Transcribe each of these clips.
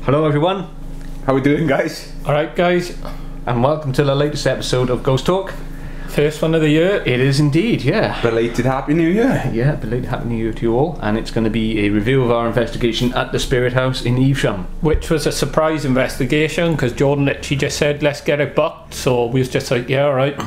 Hello everyone, How we doing, guys? Alright guys, and welcome to the latest episode of Ghost Talk. first one of the year. It is indeed, yeah. Belated Happy New Year. Yeah, belated Happy New Year to you all, and it's going to be a review of our investigation at the Spirit House in Evesham. Which was a surprise investigation because Jordan literally just said let's get it booked, so we was just like yeah alright.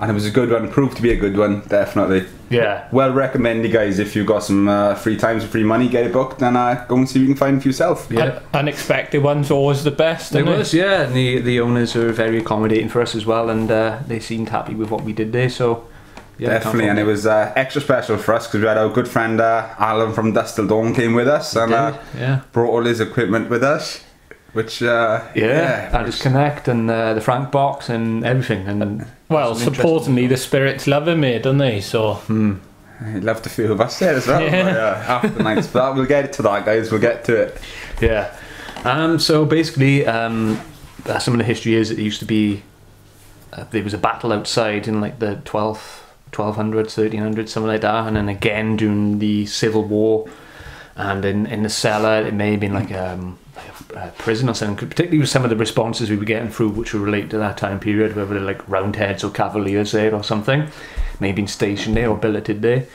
And it was a good one, proved to be a good one, definitely. Yeah. Well recommended, guys. If you've got some free time, some free money, get it booked and go and see what you can find for yourself. Yeah. Unexpected ones are always the best, It isn't was, yeah, and the owners are very accommodating for us as well, and they seemed happy with what we did there, so yeah. Definitely, and it was extra special for us because we had our good friend Alan from Dust Till Dawn came with us and yeah. brought all his equipment with us, which had his Connect and the Frank box and everything, and well, supposedly the spirits love him here, don't they? So I'd love to few of us there as well. Yeah. After nights, but we'll get to that, guys. We'll get to it. yeah. So basically, some of the history is it used to be there was a battle outside in like the 1200s, 1300s, something like that, and then again during the Civil War, and in the cellar it may have been like a prison or something, particularly with some of the responses we were getting through which were related to that time period, whether they're like Roundheads or Cavaliers there or something, maybe been stationed there or billeted there.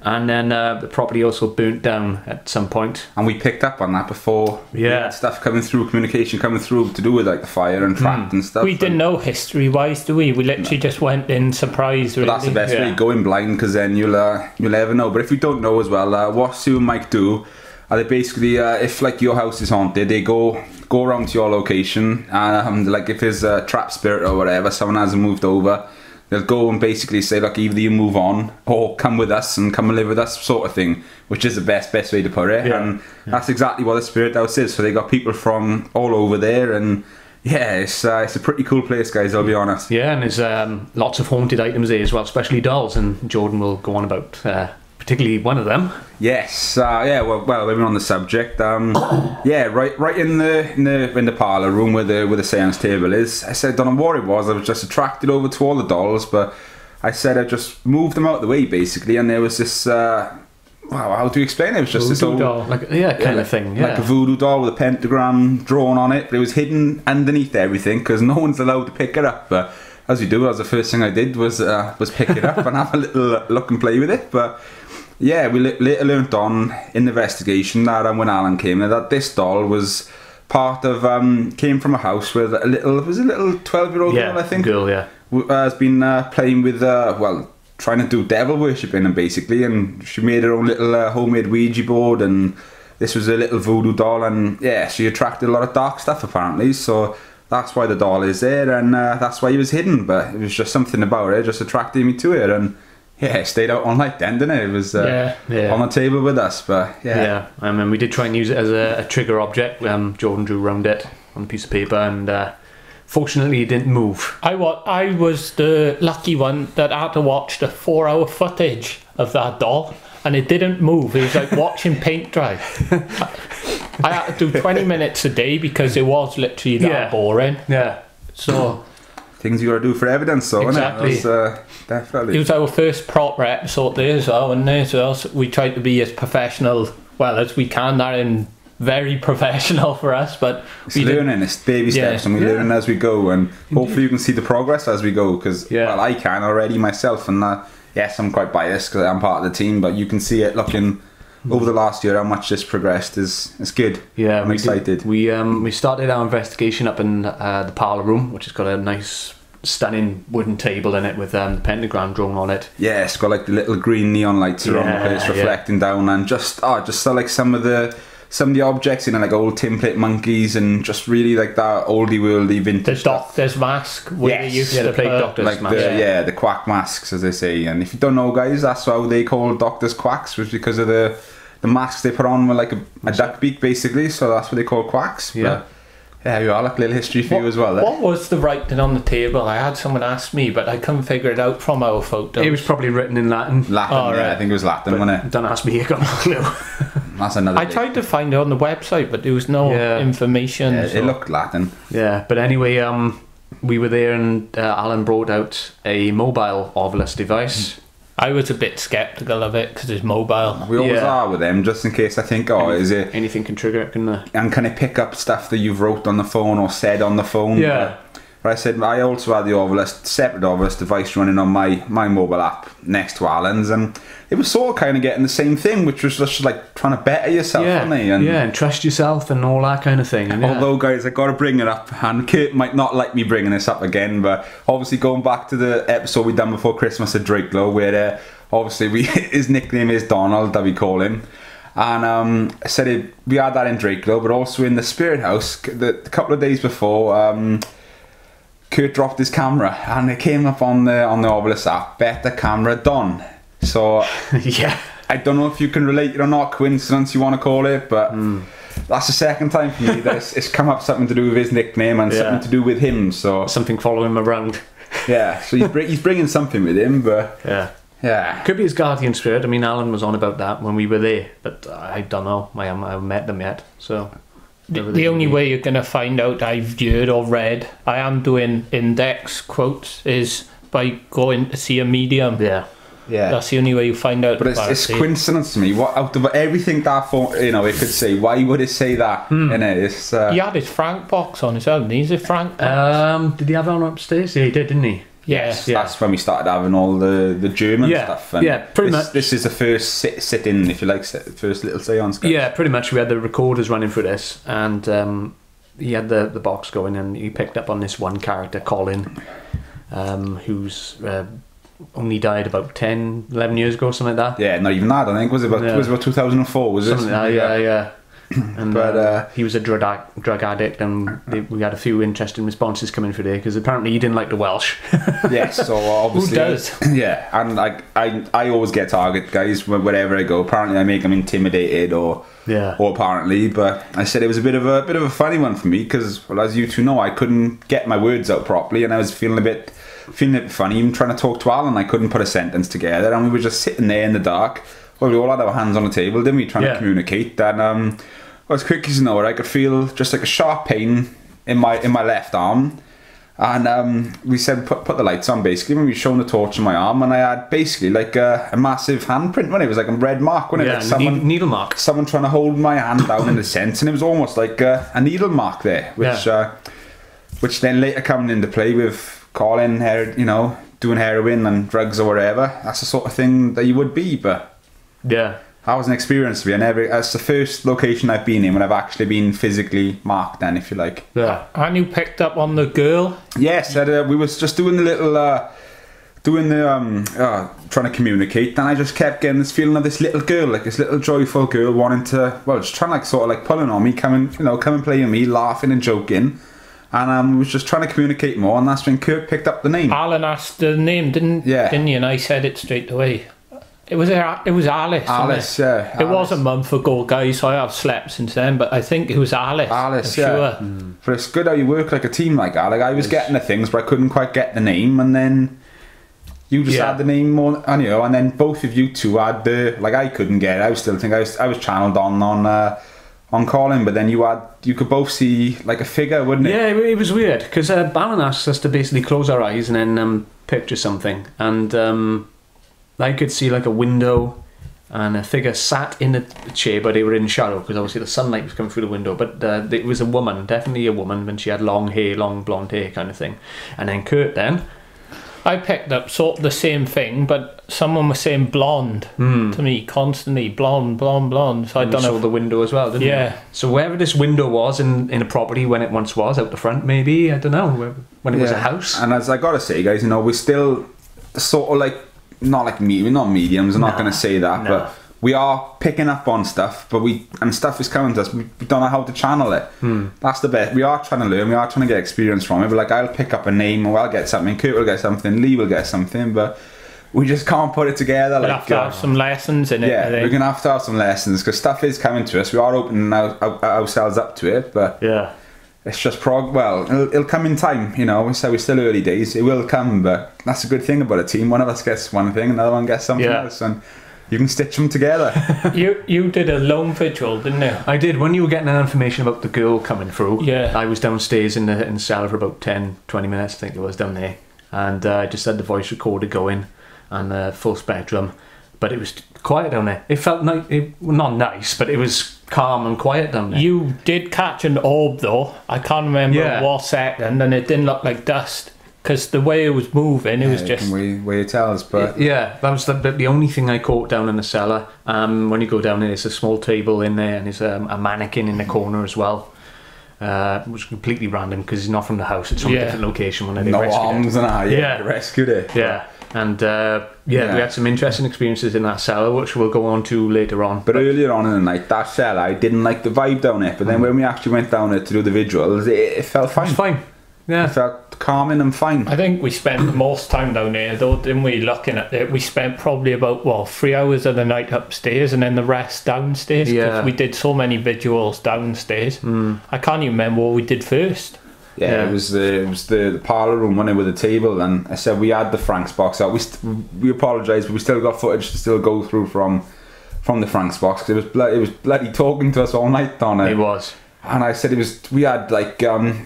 And then the property also burnt down at some point. And we picked up on that before. Yeah. We had stuff coming through, communication coming through to do with like the fire and trapped and stuff. we didn't know history wise, do we? We literally just went in surprised, really. But that's the best way, going blind, because then you'll never know. But if you don't know as well, what Sue and Mike do, they basically, if like your house is haunted, they go around to your location, and like if there's a trap spirit or whatever, someone hasn't moved over, they'll go and basically say, look, either you move on or come with us and come and live with us, sort of thing, which is the best way to put it. Yeah. And that's exactly what the Spirit House is. So they got people from all over there, and yeah, it's a pretty cool place, guys, I'll be honest. Yeah, and there's lots of haunted items there as well, especially dolls, and Jordan will go on about particularly one of them. Yes, well, when we're on the subject, yeah, right in the parlour room where the seance table is. I said, don't know what it was. I was just attracted over to all the dolls, but I said I just moved them out of the way basically, and there was this. Wow, how do you explain it? It was just this old doll. Like kind of thing. Yeah. like a voodoo doll with a pentagram drawn on it, but it was hidden underneath everything because no one's allowed to pick it up. But as you do, that was the first thing I did was pick it up and have a little look and play with it. But yeah, we later learnt on in the investigation that when Alan came there, that this doll was part of came from a house with a little 12-year-old girl, I think. Girl, yeah. Has been playing with trying to do devil worshipping and basically, and she made her own little homemade Ouija board, and this was a little voodoo doll, and yeah, she attracted a lot of dark stuff apparently, so that's why the doll is there, and that's why he was hidden. But it was just something about it just attracted me to it, and yeah, it stayed out all night then, didn't it? It was on the table with us, but yeah. I mean, we did try and use it as a trigger object. Jordan drew around it on a piece of paper, and fortunately it didn't move. I was the lucky one that had to watch the 4-hour footage of that doll, and it didn't move. It was like watching paint dry. I had to do 20 minutes a day because it was literally that boring. Yeah. So things you gotta do for evidence, so exactly. Isn't it? Definitely. It was our first proper episode there as well, wasn't it? So we tried to be as professional, as we can. That in very professional for us, but it's learning, it's baby steps, and we learn as we go, and hopefully you can see the progress as we go, because I can already myself, and yes, I'm quite biased because I'm part of the team, but you can see it looking over the last year how much this progressed is good. Yeah, I'm excited. We started our investigation up in the parlour room, which has got a nice stunning wooden table in it with the pentagram drawn on it. Yeah, it's got like the little green neon lights around the place reflecting down, and just so like some of the objects in like old tinplate monkeys, and just really like that oldie worldy vintage the doctor's mask where they used to play doctor's like mask. the quack masks, as they say. And if you don't know, guys, that's how they call doctors quacks, was because of the masks they put on with like a duck beak basically, so that's what they call quacks. But yeah, you are like a little history for you as well. What was the writing on the table? I had someone ask me, but I couldn't figure it out from our photos. It was probably written in Latin. I think it was Latin, wasn't it? Don't ask me, I got no clue. That's another. I tried to find it on the website, but there was no information. Yeah, it looked Latin. Yeah, but anyway, we were there, and Alan brought out a mobile Ovilus device, I was a bit sceptical of it because it's mobile. We always are with them, just in case I think, is it... Anything can trigger it, can And can it pick up stuff that you've wrote on the phone or said on the phone? Yeah. But I said, I also had the Ovilus, separate Ovilus device running on my mobile app next to Alan's, and it was sort of kind of getting the same thing, which was just like trying to better yourself, wasn't it? And trust yourself and all that kind of thing. And although, guys, I got to bring it up, and Kurt might not like me bringing this up again, but obviously going back to the episode we done before Christmas at Drakelow, where obviously his nickname is Donald, that we call him. And I said we had that in Drakelow, but also in the Spirit House, a couple of days before, Kurt dropped his camera, and it came up on the Ovilus app, better camera done. So yeah, I don't know if you can relate it or not, coincidence you want to call it, but that's the second time for me that it's come up something to do with his nickname and something to do with him. So something following him around. Yeah, so he's bringing something with him, but yeah, could be his guardian spirit. I mean, Alan was on about that when we were there, but I don't know. I haven't met them yet, so. The only way you're going to find out I've heard or read, I am doing index quotes, is by going to see a medium. Yeah. That's the only way you find out. But it's coincidence to me. What out of everything that phone, it could say, why would it say that? It's, he had his Frank box on his own. He's a Frank box. Did he have one upstairs? Yeah, he did, didn't he? Yes. That's when we started having all the German stuff. And pretty much. This is the first sit-in, if you like, first little seance. Yeah, pretty much. We had the recorders running for this, and he had the box going, and he picked up on this one character, Colin, who's only died about 10, 11 years ago, something like that. Yeah, not even that, I think. Was it about 2004, was it? Something like that, yeah. And he was a drug addict, and we had a few interesting responses coming through there because apparently he didn't like the Welsh. Yes, so obviously. Who does? Yeah, and I always get target guys wherever I go. Apparently I make them intimidated or apparently, but I said it was a bit of a funny one for me because, well, as you two know, I couldn't get my words out properly, and I was feeling a bit funny. Even trying to talk to Alan, I couldn't put a sentence together, and we were just sitting there in the dark. Well, we all had our hands on the table, didn't we, trying to communicate. And as quick as you know, I could feel just like a sharp pain in my left arm. And we said put the lights on, basically, when we shone the torch on my arm, and I had basically like a massive handprint when it was like a red mark, wasn't it? Like needle mark. Someone trying to hold my hand down in a sense, and it was almost like a needle mark there, which then later coming into play with Colin, doing heroin and drugs or whatever. That's the sort of thing that you would be, but. Yeah, that was an experience for me. That's the first location I've been in when I've actually been physically marked. Then, if you like. Yeah. And you picked up on the girl. Yes, we was just doing the little, trying to communicate, and I just kept getting this feeling of this little girl, like this little joyful girl, wanting to, just trying to pulling on me, come and play with me, laughing and joking. And was just trying to communicate more, and that's when Kurt picked up the name. Alan asked the name, didn't you? And I said it straight away. It was Alice. Alice, It was a month ago, guys, so I have slept since then, but I think it was Alice. I'm sure. But it's good how you work like a team like that. Like, I was getting the things, but I couldn't quite get the name, and then you just had the name more, and then both of you two had I couldn't get it. I was still thinking I was channeled on Colin, but then you could both see like a figure, wouldn't it? Yeah, it was weird because Balan asked us to basically close our eyes and then picture something, and I could see like a window and a figure sat in a chair, but they were in shadow because obviously the sunlight was coming through the window. But it was a woman, definitely a woman, and she had long blonde hair kind of thing. And then Kurt I picked up sort of the same thing, but someone was saying blonde to me constantly, blonde. So I don't know. Saw the window as well, didn't you? So wherever this window was in a property when it once was out the front, maybe, I don't know, when it was a house. And as I gotta say, guys, we're still sort of like we're not mediums. I'm not going to say that, but we are picking up on stuff. And stuff is coming to us. We don't know how to channel it. That's the best. We are trying to learn. We are trying to get experience from it. But like, I'll pick up a name, or I'll get something. Kurt will get something. Lee will get something. But we just can't put it together. We'll have to have some lessons in it. Yeah, we're going to have some lessons because stuff is coming to us. We are opening ourselves up to it, but it's just it'll come in time, we're still early days. It will come, but that's a good thing about a team. One of us gets one thing, another one gets something else, and you can stitch them together. You did a lone vigil, didn't you? I did. When you were getting that information about the girl coming through, I was downstairs in the cellar for about 10-20 minutes, I think it was, down there, and I just had the voice recorder going, and full spectrum. But it was quiet down there. It felt not nice, but it was calm and quiet down there. You did catch an orb though. I can't remember what second, and it didn't look like dust because the way it was moving, it was just way it tells. But yeah, that was the only thing I caught down in the cellar. When you go down there, there's a small table in there, and there's a mannequin in the corner as well. It was completely random because he's not from the house. It's from a different location when they no rescued arms it. and they rescued it. Yeah. And we had some interesting experiences in that cellar, which we'll go on to later on. But earlier on in the night, that cellar, I didn't like the vibe down it. But then when we actually went down it to do the visuals, it felt fine. It was fine. Yeah. It felt calming and fine. I think we spent the most time down there, though, didn't we? Looking at it, we spent probably about 3 hours of the night upstairs, and then the rest downstairs. Yeah. We did so many visuals downstairs. I can't even remember what we did first. Yeah, it was the parlour room, wasn't it, with the table, and I said we had the Frank's box out. We apologise, but we still got footage to still go through from the Frank's box because it was bloody talking to us all night on it. It was. And I said we had like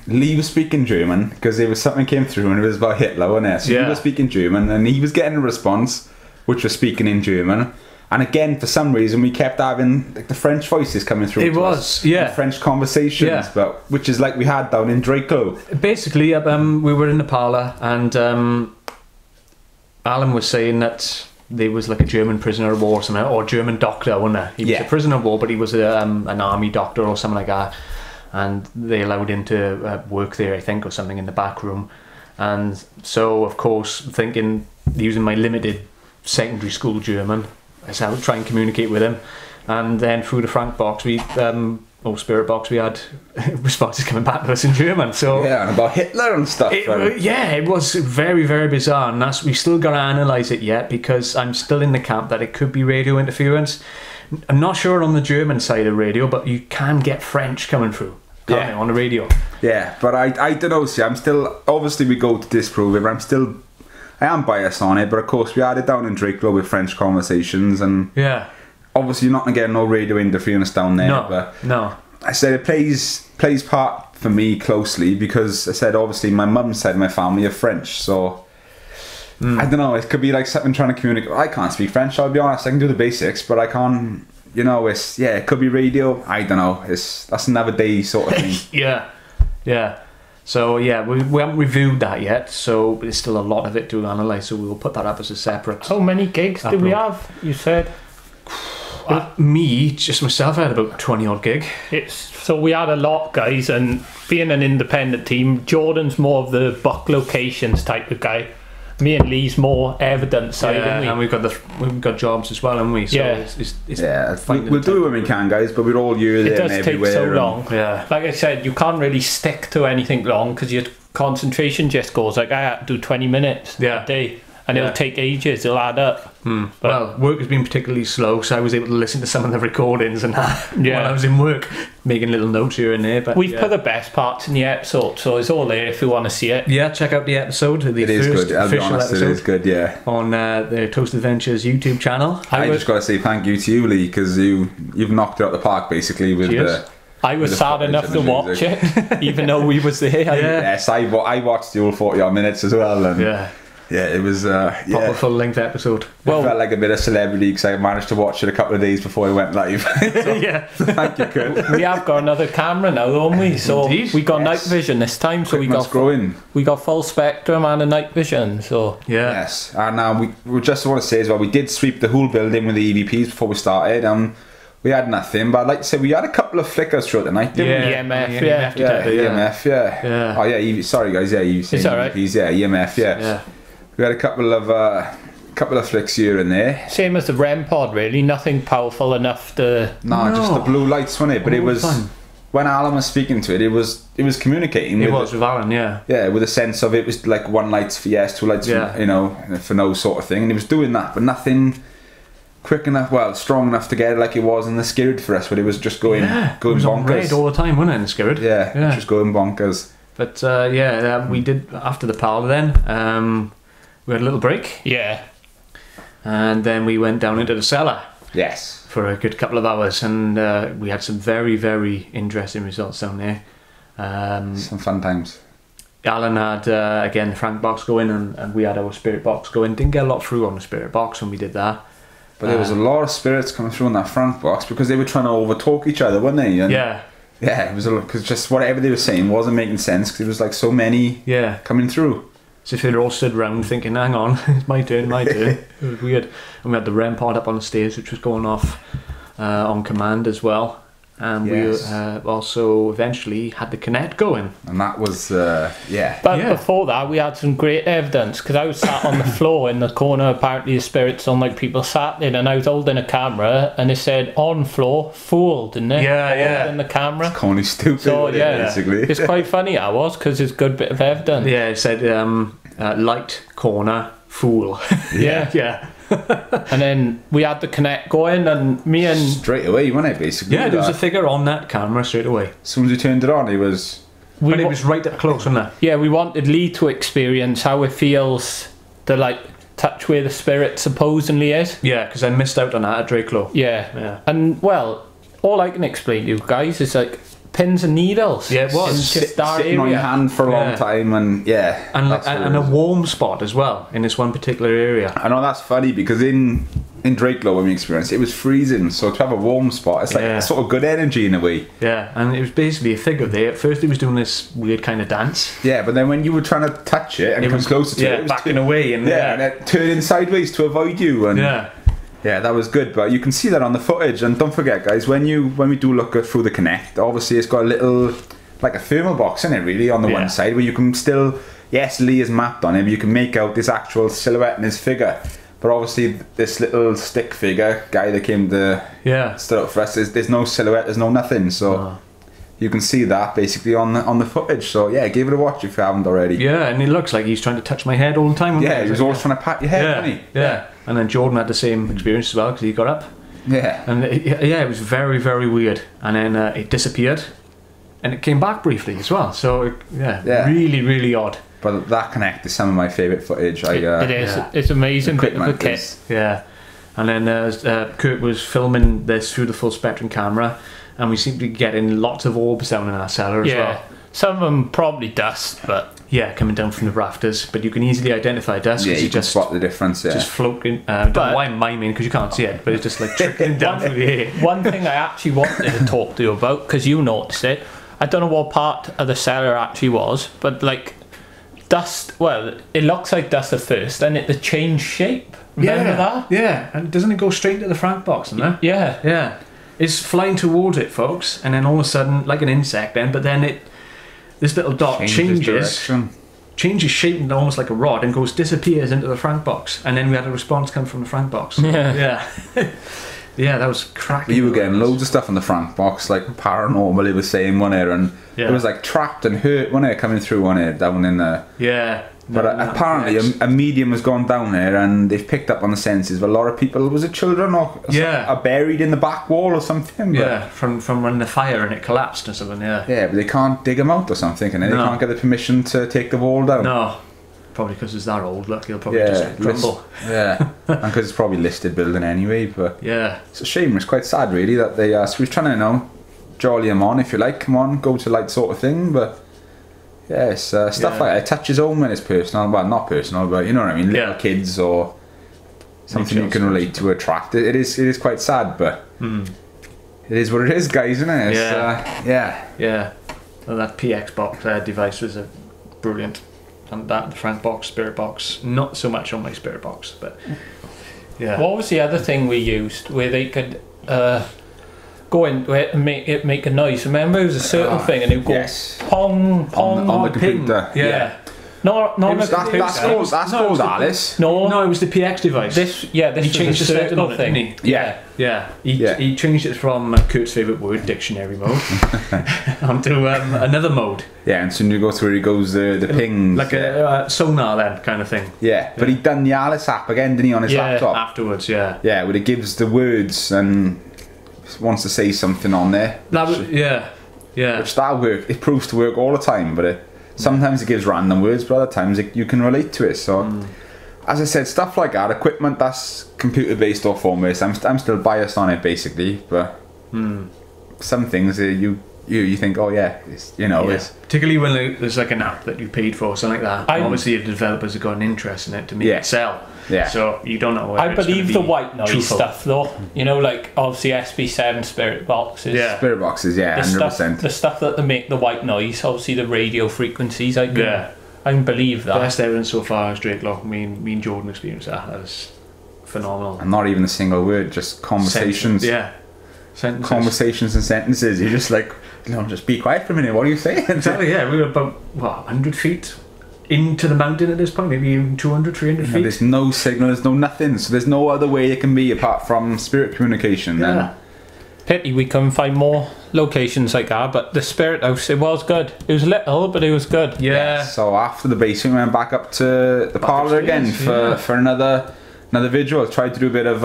Lee was speaking German because there was something came through and it was about Hitler, wasn't it? So he was speaking German and he was getting a response which was speaking in German. And again, for some reason, we kept having like the French voices coming through. It was, and French conversations, but which is like we had down in Draco. Basically, we were in the parlour, and Alan was saying that there was like a German prisoner of war or something, or German doctor, wasn't there? He was a prisoner of war, but he was an army doctor or something like that. And they allowed him to work there, I think, or something in the back room. And so, of course, thinking using my limited secondary school German, I said I would try and communicate with him, and then through the Frank box, or Spirit box, we had responses coming back to us in German. So and about Hitler and stuff. It was very, very bizarre, and we still got to analyse it yet because I'm still in the camp that it could be radio interference. I'm not sure on the German side of radio, but you can get French coming through on the radio. Yeah, but I don't know. See, I'm still obviously we go to disprove it, but I am biased on it, but of course we had it down in Draco with French conversations, and obviously you're not going to get no radio interference down there. No. I said it plays part for me closely because I said obviously my mum's side of my family are French, so I don't know. It could be like something trying to communicate. I can't speak French. I'll be honest. I can do the basics, but I can't. You know, it could be radio. I don't know. That's another day sort of thing. Yeah. So we haven't reviewed that yet, so there's still a lot of it to analyse, so we'll put that up as a separate. How many gigs did we have, you said? Just myself, I had about 20 odd gig. So we had a lot, guys, and being an independent team, Jordan's more of the book locations type of guy. Me and Lee's more evidence side, and we've got jobs as well, haven't we? So we'll do it when we can, guys, but we're all here, there, and everywhere. It does take so long. Yeah, like I said, you can't really stick to anything long because your concentration just goes like I had to do 20 minutes a day, and it'll take ages. It'll add up. Well, work has been particularly slow, so I was able to listen to some of the recordings and that while I was in work, making little notes here and there. But we've put the best parts in the episode, so it's all there if you want to see it. Yeah, check out the episode. It is good. I'll be honest, it is good. Yeah, on the Toast Adventures YouTube channel. I just got to say thank you to you, Lee, because you've knocked it out the park basically with the. I was sad enough to watch it, even though we was there. Yes, I watched the all 40 odd minutes as well, and yeah, it was proper full length episode. I felt like a bit of celebrity because I managed to watch it a couple of days before I went live. So, thank you, Kurt. We have got another camera now, don't we? So we got night vision this time. So we got full spectrum and a night vision. So yes, and we just want to say as well, we did sweep the whole building with the EVPs before we started. We had nothing, but I'd like to say we had a couple of flickers throughout the night, didn't we? EMF, EMF. Oh yeah, sorry guys, it's alright. EMF, yeah. We had a couple of flicks here and there. Same as the REM pod, really. Nothing powerful enough to. No, just the blue lights, wasn't it? But it was when Alan was speaking to it. It was communicating. With Alan, yeah, with a sense of it was like one light's for yes, two lights for, for no sort of thing, and he was doing that, but nothing quick enough, strong enough to get it like it was in the Skirrid for us, but it was just going it was bonkers. On red all the time, wasn't it, in the Skirrid? Yeah, just going bonkers. But we did after the parlour then. We had a little break. Yeah. And then we went down into the cellar. Yes. For a good couple of hours, and we had some very, very interesting results down there. Some fun times. Alan had again the Frank box going, and we had our spirit box going. Didn't get a lot through on the spirit box when we did that. But there was a lot of spirits coming through in that Frank box because they were trying to overtalk each other, weren't they? And Yeah. Yeah, it was because just whatever they were saying wasn't making sense because there was like so many Yeah. coming through. So if they were all stood around thinking, hang on, it's my turn, my turn. It was weird. And we had the REM pod up on the stairs, which was going off on command as well. And Yes. we also eventually had the Connect going. And that was, yeah. But Yeah. before that, we had some great evidence because I was sat on the floor in the corner. Apparently, the spirits on like people sat in, and I was holding a camera, and it said on floor, fool, didn't it? Yeah, yeah. Holding the camera. Coney stupid, So yeah, basically. it's quite funny. I was because it's a good bit of evidence. Yeah, it said light, corner, fool. Yeah. Yeah. And then we had the Connect going, and me and Straight away, wasn't it, basically? Yeah, there was a That- figure on that camera straight away. as soon as we turned it on, it was... But it was right up close, wasn't it? yeah, we wanted Lee to experience how it feels to like touch where the spirit supposedly is. Yeah, because I missed out on that at Drakelow. Yeah. Yeah. And well, all I can explain to you guys is like pins and needles. Yeah, it was. In just that sitting on your area. hand for a long Yeah. time, and yeah. And, that's what it and a was. warm spot as well in this one particular area. I know that's funny because in Drakelow when we experienced it was freezing, so to have a warm spot, it's like Yeah. sort of good energy in a way. Yeah, and it was basically a figure there. At first, he was doing this weird kind of dance. Yeah, but then when you were trying to touch it and It come was closer to yeah, it, it was backing away and yeah, and it turning sideways to avoid you, and yeah, yeah, that was good. But you can see that on the footage, and don't forget, guys, when we do look through the Connect, obviously it's got a little like a thermal box in it, really, on the Yeah. one side where you can still, yes, Lee is mapped on it, but you can make out this actual silhouette and his figure. But obviously, this little stick figure guy that came to yeah. stood up for us, there's no silhouette, there's no nothing, so Oh. you can see that basically on the footage. So yeah, give it a watch if you haven't already. Yeah, and it looks like he's trying to touch my head all the time. wasn't Yeah, he was always trying to pat your head, yeah, wasn't he? yeah. And then Jordan had the same experience as well because he got up. Yeah. And it was very, very weird. And then it disappeared. And it came back briefly as well. So, Yeah. really, really odd. But that Connect is some of my favourite footage. It is. Yeah. It's amazing bit of a equipment kit. is- Yeah. And then Kurt was filming this through the full spectrum camera. And we seemed to be getting lots of orbs down in our cellar as Yeah. well. Some of them probably dust, but Yeah, coming down from the rafters. But you can easily identify dust Yeah, because you it can just spot the difference. Yeah. just floating. I don't know But- why I'm miming because you can't see it, but it's just like trickling down through the air. one thing I actually wanted to talk to you about, because you noticed it, I don't know what part of the cellar actually was, but like dust, well, it looks like dust at first, and it changed shape. Remember that? Yeah, and doesn't it go straight into the Frank box, isn't it? Yeah. Yeah. It's flying towards it, folks, and then all of a sudden, like an insect then, but then this little dot changes direction. shape into almost like a rod and disappears into the Frank box, and then we had a response come from the Frank box. Yeah. Yeah. Yeah, that was cracking. You were getting loads of stuff on the Frank box, like Paranormal, he was saying one here, and Yeah. it was like trapped and hurt one here coming through one here down in there. Yeah. But apparently a medium has gone down there and they've picked up on the senses of a lot of people. Was it children or Yeah. are buried in the back wall or something? But Yeah, from when the fire and it collapsed or something, yeah. yeah, but they can't dig them out or something, and they No. can't get the permission to take the wall down. No. Probably because it's that old, look, he'll probably Yeah, just crumble. Yeah, and because it's probably listed building anyway. But Yeah. it's a shame. It's quite sad, really, that they. So we're trying to jolly them on, if you like. Come on, go to light sort of thing. But yeah, it's stuff Yeah. like that. It touches home when it's personal. Well, not personal, but you know what I mean. Little Yeah. kids or something you Makes can sense. relate to. Attract. It is quite sad, but it is what it is, guys, isn't it? It's, yeah. Yeah. Well, that PX box device was brilliant. And that, the Frank box, Spirit box, not so much on my Spirit box, but yeah. What was the other thing we used where they could go into it and make a noise? Remember, it was a certain thing, and it would go Yes. pong, pong, On the ping. computer. Yeah. Not It was- a That's computer. called No, it was the- Alice. No, No, it was the PX device. this he was changed a the setting circle on it, thing. didn't he? Yeah. Yeah. Yeah. He changed it from Kurt's favourite word, dictionary mode, onto another mode. Yeah, and soon you go through, it goes the pings. Like a sonar then kind of thing. Yeah, but he'd done the Alice app again, didn't he, on his Yeah, laptop? Afterwards, yeah. Yeah, where it gives the words and wants to say something on there. That was, yeah. Yeah. Which that work, it proves to work all the time, but sometimes it gives random words, but other times you can relate to it. So, as I said, stuff like that, equipment that's computer based or phone based, I'm still biased on it basically, but some things you you think, oh yeah, it's, you know, Yeah. it's Particularly when there's like an app that you paid for or something like that. Obviously, the developers have got an interest in it to make Yeah. it sell. Yeah. So you don't know. I believe the white noise truthful. stuff though. You know, like obviously SB7 spirit boxes. Yeah. spirit boxes, yeah, The 100%. stuff that they make the white noise, obviously the radio frequencies. I Yeah. can believe that. Best evidence so far is Drake Lock. Me and Jordan experienced that. That was phenomenal. And not even a single word, just conversations. Yeah. Sentences. Conversations and sentences. You're just like, you know, just be quiet for a minute. What are you saying? Exactly. Yeah, we were about 100 feet into the mountain at this point, maybe even 200, 300 You know, feet. there's no signal, there's no nothing, so there's no other way it can be apart from spirit communication. Yeah. Pity we couldn't find more locations like that, but the spirit house, it was good. It was little, but it was good. Yeah. So after the basement, we went back up to the parlour again upstairs, for another visual. Tried to do a bit of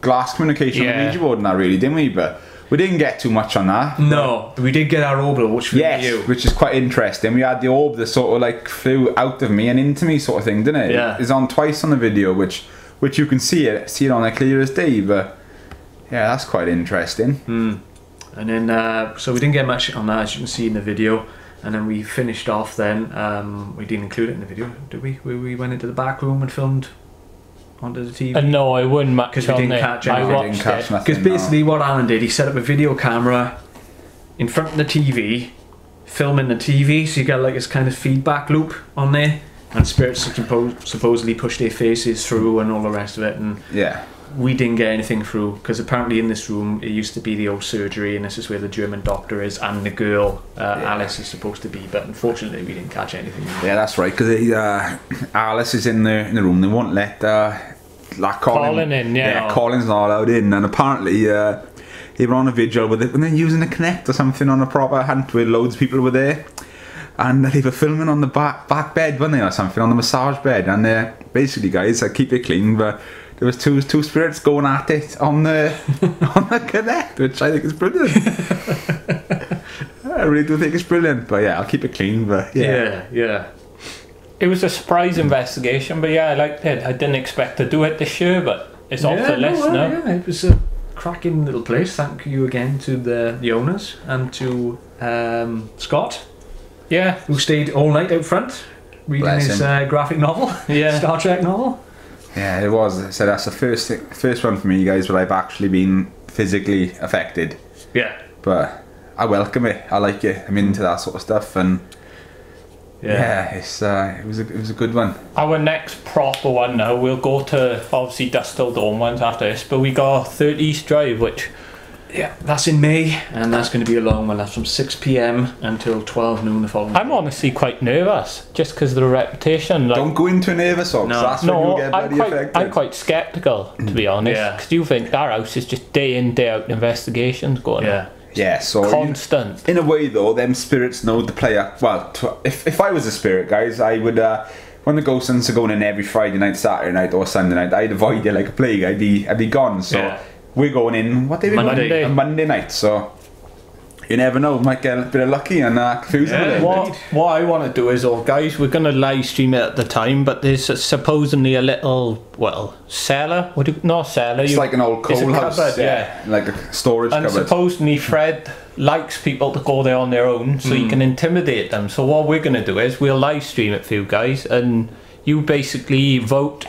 glass communication on the Yeah. Ouija board and that, really, didn't we? But we didn't get too much on that. No, we did get our orbital, which we Yes, knew. which is quite interesting. We had the orb that sort of like flew out of me and into me, sort of thing, didn't it? Yeah. It's on twice on the video, which you can see it on a clear as day. But yeah, that's quite interesting. And then, so we didn't get much on that, as you can see in the video. And then we finished off then, we didn't include it in the video, did we? We went into the back room and filmed onto the TV. And no, I wouldn't match 'Cause we on didn't there. catch I anything. watched Didn't catch it. nothing. Because basically what Alan did, he set up a video camera in front of the TV, filming the TV, so you get like this kind of feedback loop on there. And spirits supposedly push their faces through and all the rest of it. And Yeah. we didn't get anything through because apparently in this room it used to be the old surgery, and this is where the German doctor is, and the girl Alice is supposed to be, but unfortunately we didn't catch anything. Yeah, that's right. Because Alice is in the room. They won't let Colin in, yeah. Colin's not allowed in, and apparently they were on a vigil with it when they're using a Connect or something on a proper hunt where loads of people were there, and they were filming on the back bed, weren't they, or something, on the massage bed, and basically, guys, I keep it clean, but there was two spirits going at it on the on the Connect, which I think is brilliant. I really do think it's brilliant, but yeah, I'll keep it clean. But Yeah. It was a surprise investigation, but yeah, I liked it. I didn't expect to do it this year, but it's off the list now. Yeah, it was a cracking little place. Thank you again to the owners and to Scott, Yeah, who stayed all night out front reading Bless his him. graphic novel, Yeah. Star Trek novel. Yeah, it was. So that's the first one for me, guys, where I've actually been physically affected. Yeah. But I welcome it. I like it. I'm into that sort of stuff, and yeah, it was a good one. our next proper one now, we'll go to obviously Dust Till Dawn ones after this, but we got 30 East Drive, which Yeah, that's in May, and that's going to be a long one. That's from 6 p.m. until 12 noon the following I'm day. honestly quite nervous just because of the reputation. Like, Don't go into an nervous song. No. That's when no, you'll get bloody affected. I'm quite sceptical, to be honest, Yeah. because you think our house is just day in, day out investigations going on. Yeah. Yeah, so Constant. in a way though, them spirits know the player. Well, if I was a spirit, guys, I would. When the ghost hunts are going in every Friday night, Saturday night, or Sunday night, I'd avoid it like a plague. I'd be gone. So Yeah. we're going in. What day? Monday. A Monday night. So you never know. Might get a bit of lucky and confuse them a Yeah. little bit. What I want to do is, guys, we're going to live stream it at the time, but there's supposedly a little, cellar. Not cellar. It's like an old it's a coal house. cupboard, yeah. Like a storage And cupboard. supposedly Fred likes people to go there on their own so he can intimidate them. So what we're going to do is we'll live stream it for you guys, and you basically vote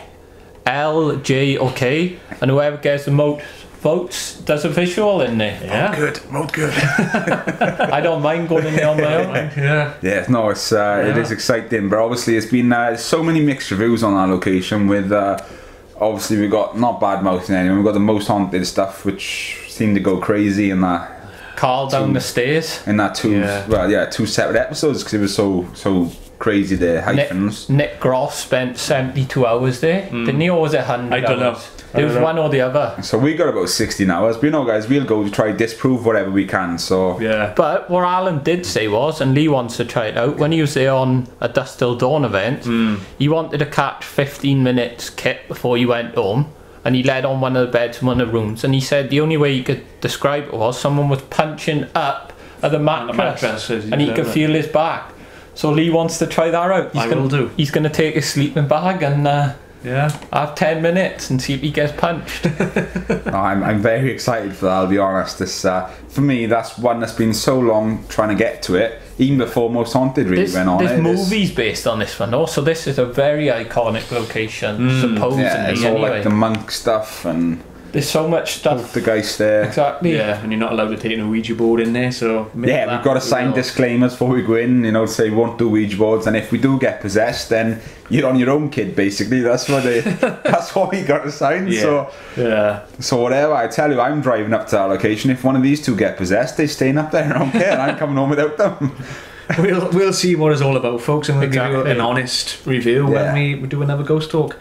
L, J or K, and whoever gets the most votes does a visual in there. Yeah. Good. Good. I don't mind going in there on my own. Yeah. Yeah, no, it is exciting, but obviously it's been so many mixed reviews on our location. With obviously we got not bad mouthing anyone, we got the most haunted stuff, which seemed to go crazy in that Carl down the stairs. two separate episodes because it was so crazy. The hyphens. Nick Groff spent 72 hours there, didn't he, or was it 100 I don't know. hours? There was one or the other. So we got about 16 hours. But you know, guys, we'll go to try disprove whatever we can. So Yeah. But what Alan did say was, and Lee wants to try it out, when he was there on a Dust Till Dawn event, he wanted to catch 15 minutes kit before he went home, and he led on one of the beds in one of the rooms, and he said the only way he could describe it was someone was punching up at the mattress, and he could feel his back. So Lee wants to try that out. I will do. He's going to take his sleeping bag and Yeah. Have 10 minutes and see if he gets punched. No, I'm very excited for that, I'll be honest. This, for me, that's one that's been so long trying to get to it, even before Most Haunted really went on. There's movies based on this one also. This is a very iconic location, supposedly. Yeah, it's all anyway. like the monk stuff and There's so much stuff. the guys there. Exactly. Yeah, and you're not allowed to take a Ouija board in there, so... Yeah, we've got to sign disclaimers before we go in, you know, say we won't do Ouija boards, and if we do get possessed, then you're on your own, kid, basically. That's what that's what we got to sign. Yeah. So whatever, I tell you, I'm driving up to that location. If one of these two get possessed, they're staying up there, I don't care, and I'm coming home without them. We'll see what it's all about, folks, and we'll give you Exactly. an honest review when we do another ghost talk.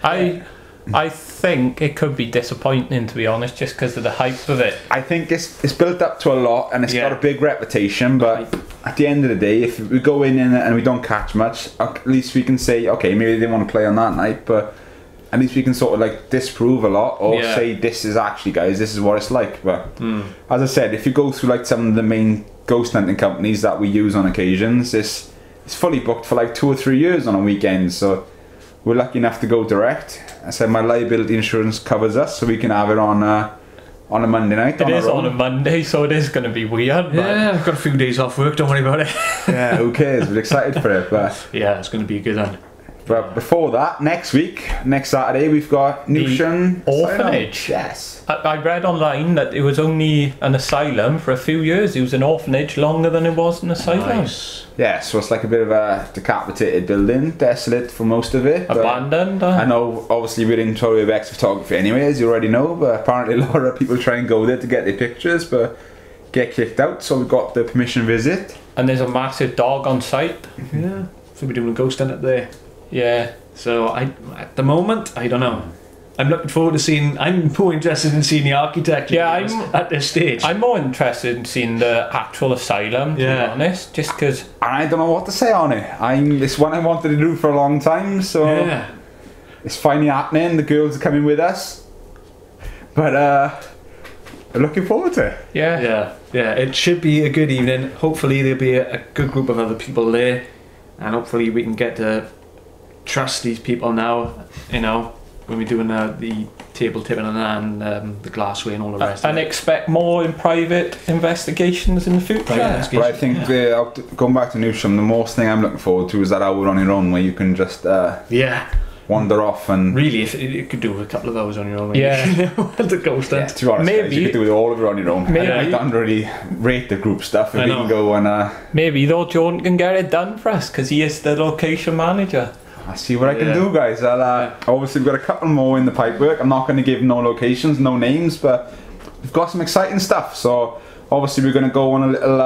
I think it could be disappointing, to be honest, just because of the hype of it. I think it's built up to a lot, and it's got a big reputation, but at the end of the day, if we go in and we don't catch much, at least we can say, okay, maybe they want to play on that night, but at least we can sort of like disprove a lot, or say, this is actually, guys, this is what it's like. But as I said, if you go through like some of the main ghost hunting companies that we use on occasions, it's fully booked for like 2 or 3 years on a weekend, so we're lucky enough to go direct. I said my liability insurance covers us, so we can have it on a Monday night. It is on a Monday, so it is going to be weird. But Yeah, I've got a few days off work, don't worry about it. Yeah, who cares? We're excited for it. But Yeah, it's going to be a good one. before that, next Saturday, we've got Newsham orphanage. Yes. I read online that it was only an asylum for a few years. It was an orphanage longer than it was an asylum. Nice. Yeah, so it's like a bit of a decapitated building, desolate for most of it. but Abandoned. I know, obviously, we're in Tory of X photography anyway, as you already know, but apparently a lot of people try and go there to get their pictures, but get kicked out, so we got the permission visit. And there's a massive dog on site. Yeah. So we're doing a ghost hunt up there. Yeah. So at the moment, I don't know. I'm looking forward to seeing. I'm more interested in seeing the architecture. Yeah, at this stage. I'm more interested in seeing the actual asylum, to be honest, just because. And I don't know what to say on it. It's one I wanted to do for a long time, so it's finally happening. The girls are coming with us, but I'm looking forward to it. Yeah. It should be a good evening. Hopefully there'll be a good group of other people there, and hopefully we can get to trust these people now. You know, when we're doing the table tipping and the glassware and all the rest. And expect more in private investigations in the future. But I think going back to Newsham, the most thing I'm looking forward to is that hour on your own where you can just wander off and really, if you could do a couple of hours on your own. Yeah. The ghost hunt. to be honest, Maybe- guys, you could do it all of it on your own. Maybe- I don't really rate the group stuff. If I we know. can go and Maybe though Jordan can get it done for us because he is the location manager. I'll see what I can do, guys. Obviously, we've got a couple more in the pipework. I'm not going to give no locations, no names, but we've got some exciting stuff. So obviously, we're going to go on a little,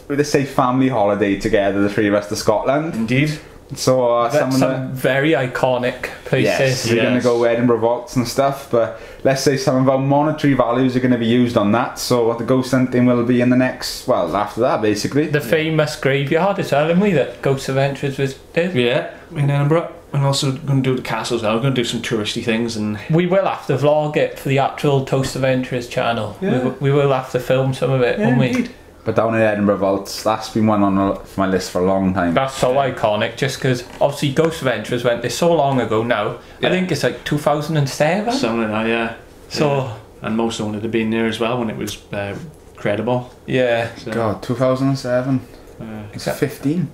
let's say, family holiday together, the three of us, to Scotland. Indeed. So Some very iconic places. we're going to go Edinburgh vaults and stuff, but let's say some of our monetary values are going to be used on that, so what the ghost hunting will be in the next, well, after that, basically. The famous graveyard is telling me that Ghosts of Ventures was did. Yeah, in Edinburgh. I'm also going to do the castles now. We're going to do some touristy things, and We will have to vlog it for the actual Toast of Ventures channel. Yeah. We will have to film some of it, won't we? But down in Edinburgh vaults, that's been one on my list for a long time. That's so iconic, just because obviously Ghost of Ventures went there so long ago now. I think it's like 2007. something like that. Yeah. So And most of them would have been there as well when it was credible. yeah. So, God, 2007. It's 15.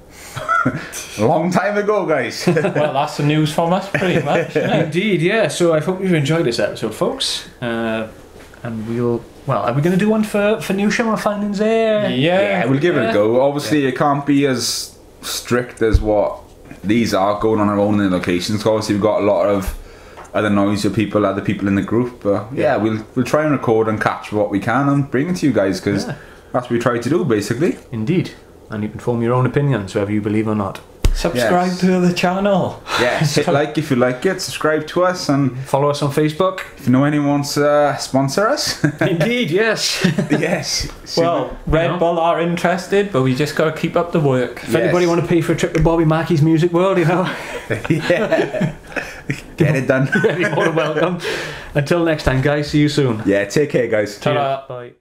A long time ago, guys. Well, that's the news from us, pretty much. Isn't it? Indeed, yeah. So I hope you've enjoyed this episode, folks. And we'll. Well, are we going to do one for Newsham or findings there? Yeah. We'll give it a go. Obviously, it can't be as strict as what these are going on our own in locations. Obviously, we've got a lot of other noisier people, other people in the group. But yeah, we'll try and record and catch what we can and bring it to you guys, because that's what we try to do, basically. Indeed. And you can form your own opinions, whether you believe or not. Subscribe Yes. to the channel. Yes, hit like if you like it, subscribe to us, and Follow us on Facebook. if you know anyone wants to sponsor us, Indeed, yes. yes. Well, Red Bull are interested, but we just got to keep up the work. If anybody want to pay for a trip to Bobby Mackey's Music World, you know, yeah, get it done. you're more than welcome. Until next time, guys. See you soon. Yeah, take care, guys. Ta-da. Bye.